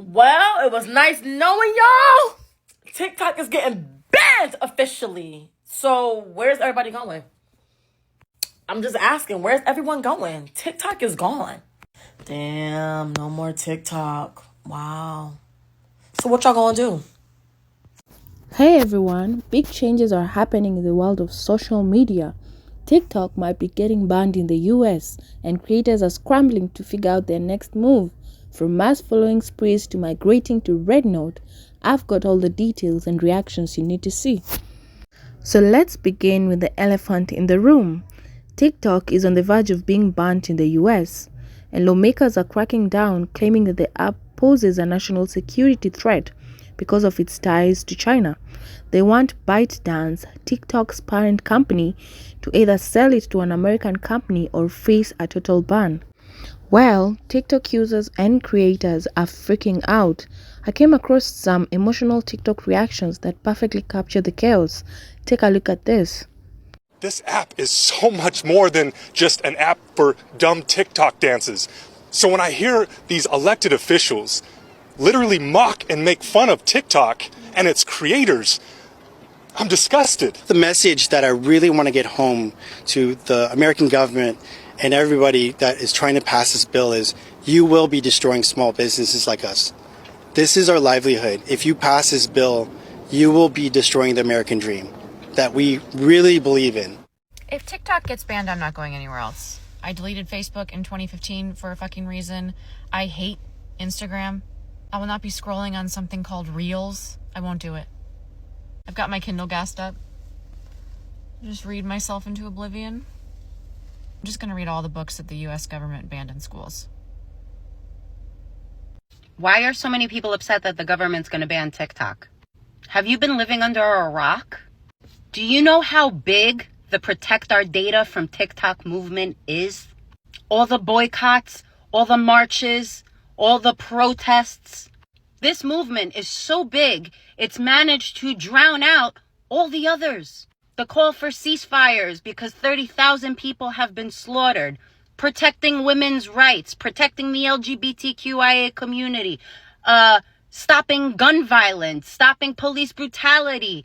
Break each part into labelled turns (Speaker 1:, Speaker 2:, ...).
Speaker 1: Well, it was nice knowing y'all. TikTok is getting banned officially. So, where's everybody going? I'm just asking, where's everyone going? TikTok is gone. Damn, no more TikTok. Wow. So, what y'all gonna do?
Speaker 2: Hey everyone, big changes are happening in the world of social media. TikTok might be getting banned in the US, and creators are scrambling to figure out their next move. From mass following sprees to migrating to Rednote, I've got all the details and reactions you need to see. So let's begin with the elephant in the room. TikTok is on the verge of being banned in the US, and lawmakers are cracking down, claiming that the app poses a national security threat because of its ties to China. They want ByteDance, TikTok's parent company, to either sell it to an American company or face a total ban. Well, TikTok users and creators are freaking out. I came across some emotional TikTok reactions that perfectly capture the chaos. Take a look at this.
Speaker 3: This app is so much more than just an app for dumb TikTok dances. So when I hear these elected officials literally mock and make fun of TikTok and its creators, I'm disgusted.
Speaker 4: The message that I really want to get home to the American government and everybody that is trying to pass this bill is you will be destroying small businesses like us. This is our livelihood. If you pass this bill, you will be destroying the American dream that we really believe in.
Speaker 5: If TikTok gets banned, I'm not going anywhere else. I deleted Facebook in 2015 for a fucking reason. I hate Instagram. I will not be scrolling on something called Reels. I won't do it. I've got my Kindle gassed up. Just read myself into oblivion. I'm just going to read all the books that the US government banned in schools.
Speaker 6: Why are so many people upset that the government's going to ban TikTok? Have you been living under a rock? Do you know how big the Protect Our Data from TikTok movement is? All the boycotts, all the marches, all the protests. This movement is so big, it's managed to drown out all the others. The call for ceasefires because 30,000 people have been slaughtered. Protecting women's rights, protecting the LGBTQIA community, stopping gun violence, stopping police brutality,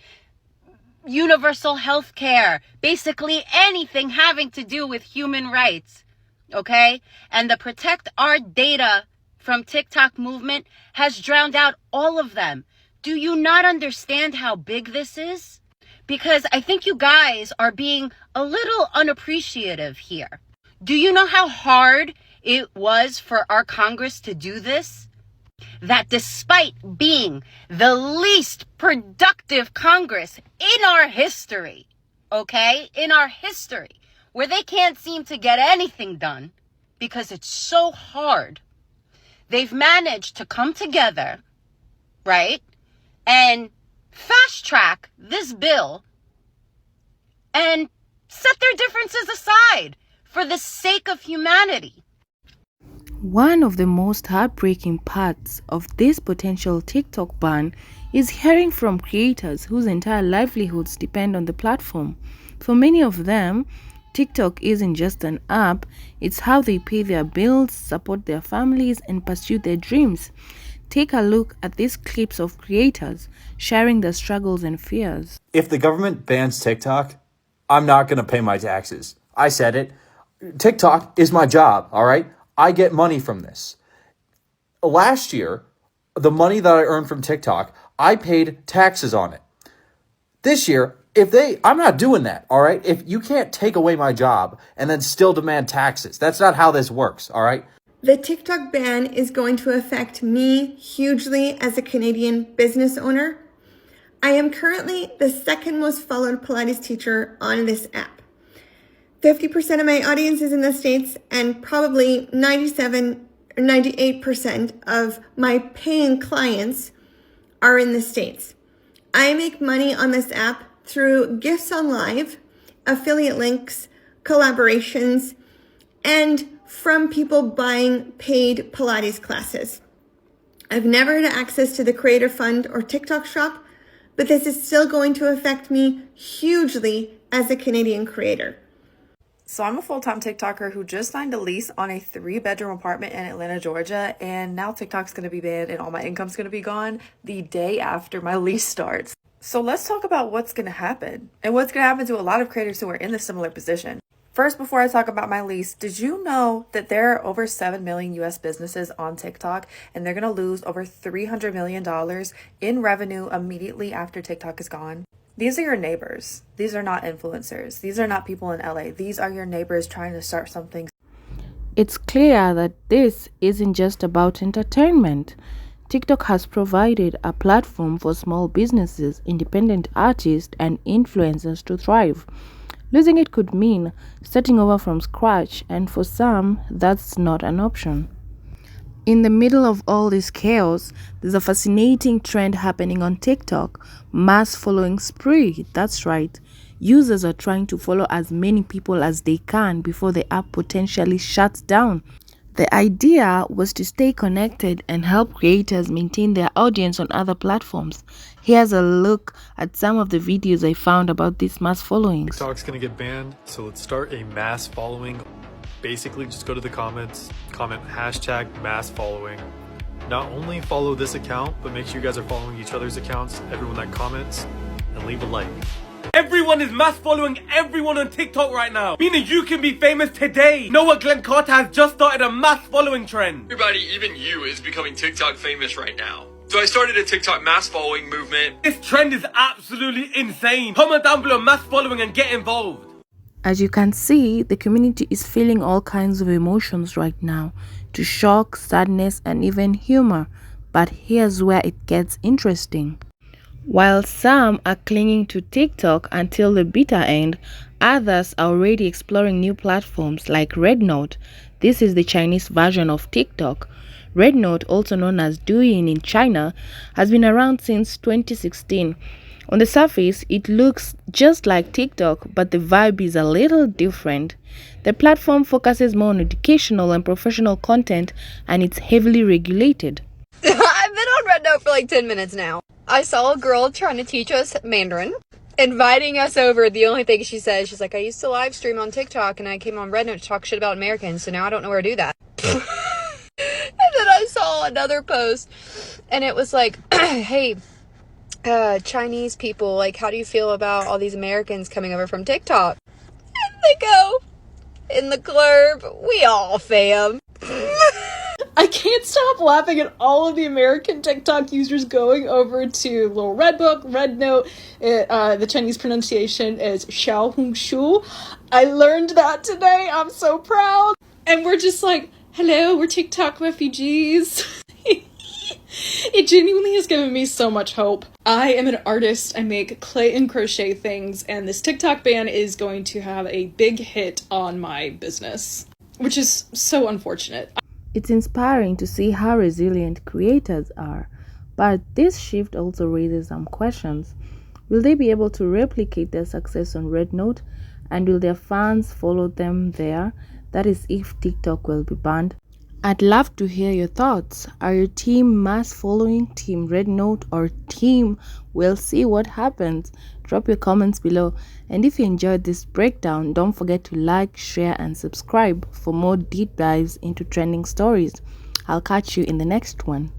Speaker 6: universal health care, basically anything having to do with human rights, okay? And the Protect Our Data from TikTok movement has drowned out all of them. Do you not understand how big this is? Because I think you guys are being a little unappreciative here. Do you know how hard it was for our Congress to do this? That despite being the least productive Congress in our history, okay, in our history, where they can't seem to get anything done because it's so hard, they've managed to come together, right, and fast track this bill and set their differences aside for the sake of humanity.
Speaker 2: One of the most heartbreaking parts of this potential TikTok ban is hearing from creators whose entire livelihoods depend on the platform. For many of them, TikTok isn't just an app, it's how they pay their bills, support their families, and pursue their dreams. Take a look at these clips of creators sharing their struggles and fears.
Speaker 7: If the government bans TikTok, I'm not going to pay my taxes. I said it. TikTok is my job, all right? I get money from this. Last year, the money that I earned from TikTok, I paid taxes on it. This year, I'm not doing that, all right? If you can't take away my job and then still demand taxes, that's not how this works, all right?
Speaker 8: The TikTok ban is going to affect me hugely as a Canadian business owner. I am currently the second most followed Pilates teacher on this app. 50% of my audience is in the States, and probably 97 or 98% of my paying clients are in the States. I make money on this app through gifts on live, affiliate links, collaborations, and from people buying paid Pilates classes. I've never had access to the Creator Fund or TikTok Shop, but this is still going to affect me hugely as a Canadian creator.
Speaker 9: So I'm a full-time TikToker who just signed a lease on a 3-bedroom apartment in Atlanta, Georgia, and now TikTok's going to be banned and all my income's going to be gone the day after my lease starts. So let's talk about what's going to happen and what's going to happen to a lot of creators who are in a similar position. First, before I talk about my lease, did you know that there are over 7 million US businesses on TikTok and they're going to lose over $300 million in revenue immediately after TikTok is gone? These are your neighbors. These are not influencers. These are not people in LA. These are your neighbors trying to start something.
Speaker 2: It's clear that this isn't just about entertainment. TikTok has provided a platform for small businesses, independent artists, and influencers to thrive. Losing it could mean starting over from scratch, and for some, that's not an option. In the middle of all this chaos, there's a fascinating trend happening on TikTok: mass following spree. That's right. Users are trying to follow as many people as they can before the app potentially shuts down. The idea was to stay connected and help creators maintain their audience on other platforms. Here's a look at some of the videos I found about this mass following.
Speaker 10: TikTok's gonna get banned, so let's start a mass following. Basically, just go to the comments, comment hashtag mass following. Not only follow this account, but make sure you guys are following each other's accounts, everyone that comments, and leave a like.
Speaker 11: Everyone is mass following everyone on TikTok right now, meaning you can be famous today. Noah Glenn Carter has just started a mass following trend.
Speaker 12: Everybody, even you, is becoming TikTok famous right now. So I started a TikTok mass following movement.
Speaker 11: This trend is absolutely insane. Comment down below mass following and get involved.
Speaker 2: As you can see, the community is feeling all kinds of emotions right now, to shock, sadness, and even humor. But here's where it gets interesting. While some are clinging to TikTok until the bitter end, others are already exploring new platforms like RedNote. This is the Chinese version of TikTok. RedNote, also known as Douyin in China, has been around since 2016. On the surface, it looks just like TikTok, but the vibe is a little different. The platform focuses more on educational and professional content, and it's heavily regulated.
Speaker 13: I've been on RedNote for like 10 minutes now. I saw a girl trying to teach us Mandarin, inviting us over. The only thing she says, she's like, I used to live stream on TikTok and I came on RedNote to talk shit about Americans, so now I don't know where to do that. And then I saw another post and it was like, hey, Chinese people, like, how do you feel about all these Americans coming over from TikTok? And they go, in the club, we all fam.
Speaker 14: I can't stop laughing at all of the American TikTok users going over to Little Red Book, RedNote. The Chinese pronunciation is Xiaohongshu. I learned that today. I'm so proud. And we're just like, hello, we're TikTok refugees. It genuinely has given me so much hope. I am an artist. I make clay and crochet things, and this TikTok ban is going to have a big hit on my business, which is so unfortunate.
Speaker 2: It's inspiring to see how resilient creators are, but this shift also raises some questions. Will they be able to replicate their success on RedNote, and will their fans follow them there? That is, if TikTok will be banned. I'd love to hear your thoughts. Are you team mass following, team RedNote, or team we'll see what happens? Drop your comments below. And if you enjoyed this breakdown, don't forget to like, share, and subscribe for more deep dives into trending stories. I'll catch you in the next one.